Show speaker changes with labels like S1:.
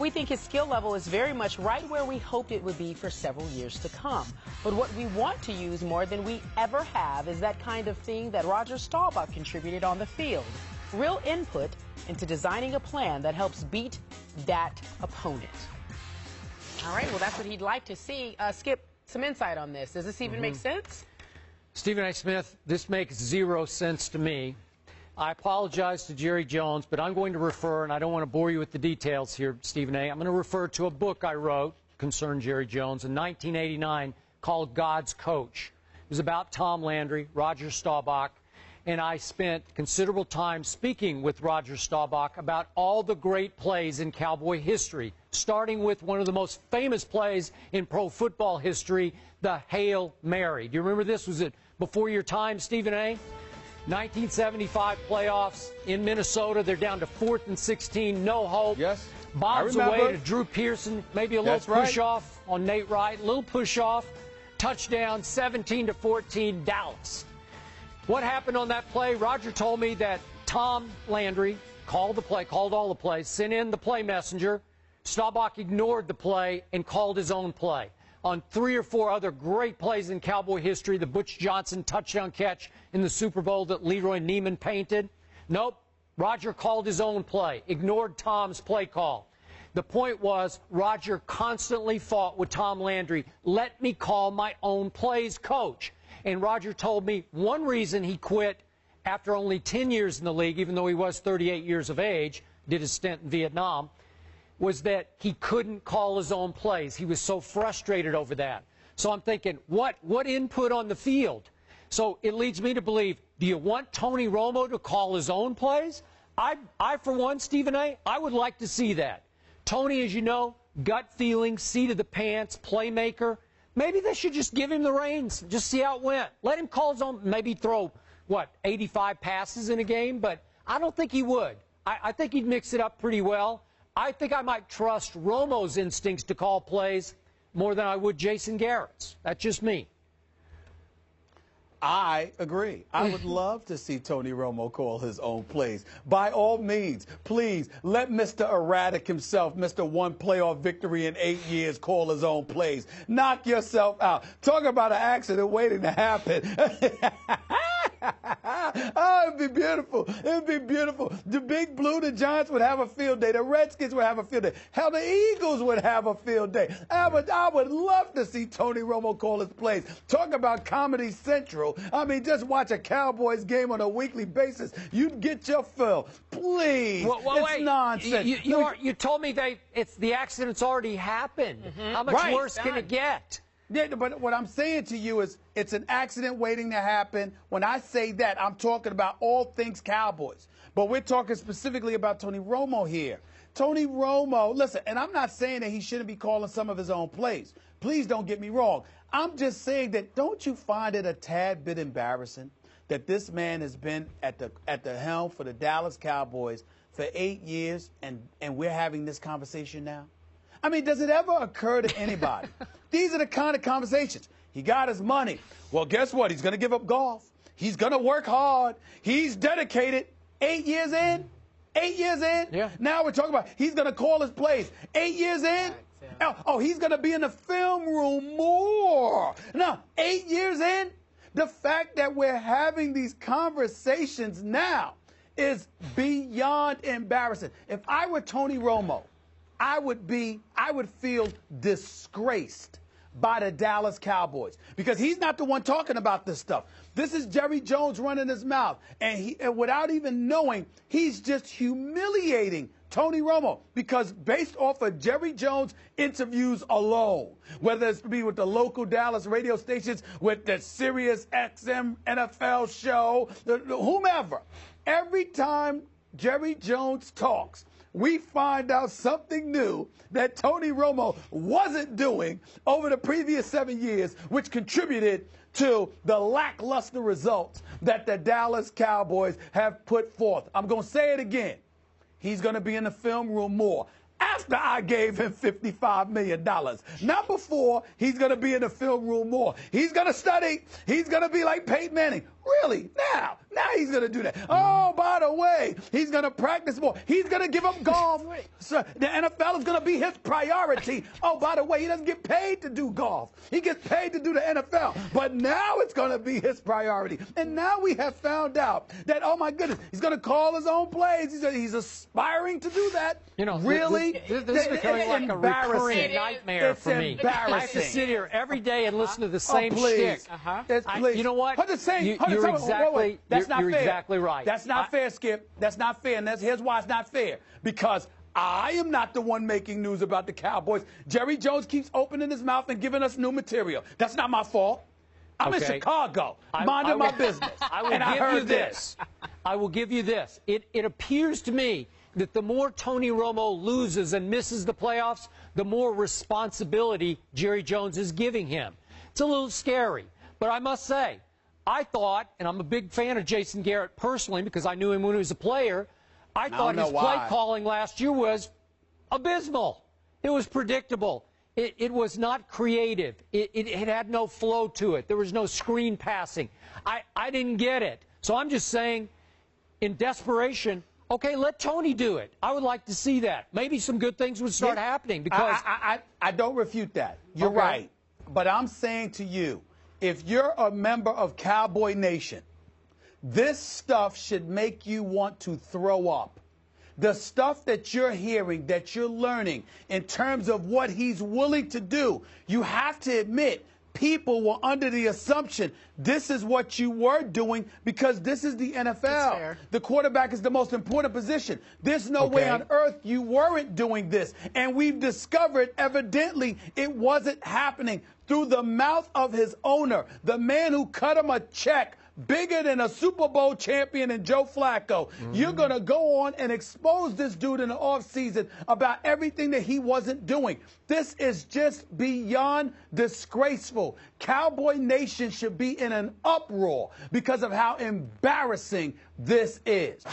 S1: We think his skill level is very much right where we hoped it would be for several years to come. But what we want to use more than we ever have is that kind of thing that Roger Staubach contributed on the field. Real input into designing a plan that helps beat that opponent. All right, well, that's what he'd like to see. Skip, some insight on this. Does this even make sense?
S2: Stephen A. Smith, this makes zero sense to me. I apologize to Jerry Jones, but I'm going to refer, and I don't want to bore you with the details here, Stephen A. I'm going to refer to a book I wrote concerning Jerry Jones in 1989 called God's Coach. It was about Tom Landry, Roger Staubach, and I spent considerable time speaking with Roger Staubach about all the great plays in Cowboy history, starting with one of the most famous plays in pro football history, the Hail Mary. Do you remember this? Was it before your time, Stephen A.? 1975 playoffs in Minnesota. They're down to 4th and 16, no hope.
S3: Yes.
S2: Bobs away to Drew Pearson, maybe a little push-off on Nate Wright, a little push-off, touchdown, 17-14, Dallas. What happened on that play? Roger told me that Tom Landry called the play, called all the plays, sent in the play messenger. Staubach ignored the play and called his own play. On 3 or 4 other great plays in Cowboy history, the Butch Johnson touchdown catch in the Super Bowl that Leroy Neiman painted. Nope, Roger called his own play, ignored Tom's play call. The point was, Roger constantly fought with Tom Landry, let me call my own plays, coach. And Roger told me one reason he quit after only 10 years in the league, even though he was 38 years of age, did his stint in Vietnam, was that he couldn't call his own plays. He was so frustrated over that. So I'm thinking, what input on the field? So it leads me to believe, do you want Tony Romo to call his own plays? I for one, Stephen A., I would like to see that. Tony, as you know, gut feeling, seat of the pants, playmaker. Maybe they should just give him the reins, just see how it went. Let him call his own, maybe throw, 85 passes in a game? But I don't think he would. I think he'd mix it up pretty well. I think I might trust Romo's instincts to call plays more than I would Jason Garrett's. That's just me.
S3: I agree. I would love to see Tony Romo call his own plays. By all means, please let Mr. Erratic himself, Mr. One Playoff Victory in 8 years, call his own plays. Knock yourself out. Talk about an accident waiting to happen. Oh, it'd be beautiful. It'd be beautiful. The Big Blue, the Giants would have a field day. The Redskins would have a field day. Hell, the Eagles would have a field day. I would love to see Tony Romo call his plays. Talk about Comedy Central. I mean, just watch a Cowboys game on a weekly basis. You'd get your fill. Please. It's nonsense.
S2: You told me the accident's already happened. How much worse can it get?
S3: Yeah, but what I'm saying to you is it's an accident waiting to happen. When I say that, I'm talking about all things Cowboys. But we're talking specifically about Tony Romo here. Tony Romo, listen, and I'm not saying that he shouldn't be calling some of his own plays. Please don't get me wrong. I'm just saying that don't you find it a tad bit embarrassing that this man has been at the helm for the Dallas Cowboys for 8 years and we're having this conversation now? I mean, does it ever occur to anybody? These are the kind of conversations. He got his money. Well, guess what? He's going to give up golf. He's going to work hard. He's dedicated. 8 years in? 8 years in?
S2: Yeah.
S3: Now we're talking about he's going to call his plays. 8 years in? Oh, he's going to be in the film room more. Now, 8 years in? The fact that we're having these conversations now is beyond embarrassing. If I were Tony Romo, I would feel disgraced by the Dallas Cowboys because he's not the one talking about this stuff. This is Jerry Jones running his mouth, and without even knowing, he's just humiliating Tony Romo because based off of Jerry Jones interviews alone, whether it's be with the local Dallas radio stations, with the Sirius XM NFL show, whomever, every time Jerry Jones talks, we find out something new that Tony Romo wasn't doing over the previous 7 years, which contributed to the lackluster results that the Dallas Cowboys have put forth. I'm going to say it again. He's going to be in the film room more after I gave him $55 million. Not before. He's going to be in the film room more. He's going to study. He's going to be like Peyton Manning. Really? Now he's going to do that. Oh, by the way, he's going to practice more. He's going to give up golf. So the NFL is going to be his priority. Oh, by the way, he doesn't get paid to do golf. He gets paid to do the NFL. But now it's going to be his priority. And now we have found out that, oh, my goodness, he's going to call his own plays. He's aspiring to do that.
S2: You know,
S3: really?
S2: This is becoming like a recurring nightmare for me. I have to sit here every day and listen to the same shtick. You know what? You're exactly right.
S3: That's not fair, Skip. That's not fair. And here's why it's not fair. Because I am not the one making news about the Cowboys. Jerry Jones keeps opening his mouth and giving us new material. That's not my fault. I'm in Chicago, minding my business.
S2: I will give you this. It appears to me that the more Tony Romo loses and misses the playoffs, the more responsibility Jerry Jones is giving him. It's a little scary. But I must say, I thought, and I'm a big fan of Jason Garrett personally because I knew him when he was a player, I thought his play calling last year was abysmal. It was predictable. It was not creative. It had no flow to it. There was no screen passing. I didn't get it. So I'm just saying, in desperation, okay, let Tony do it. I would like to see that. Maybe some good things would start happening because
S3: I don't refute that. You're right. But I'm saying to you, if you're a member of Cowboy Nation, this stuff should make you want to throw up. The stuff that you're hearing, that you're learning in terms of what he's willing to do, you have to admit people were under the assumption this is what you were doing because this is the NFL. The quarterback is the most important position. There's no way on earth you weren't doing this. And we've discovered evidently it wasn't happening through the mouth of his owner, the man who cut him a check bigger than a Super Bowl champion and Joe Flacco. You're going to go on and expose this dude in the offseason about everything that he wasn't doing. This is just beyond disgraceful. Cowboy Nation should be in an uproar because of how embarrassing this is.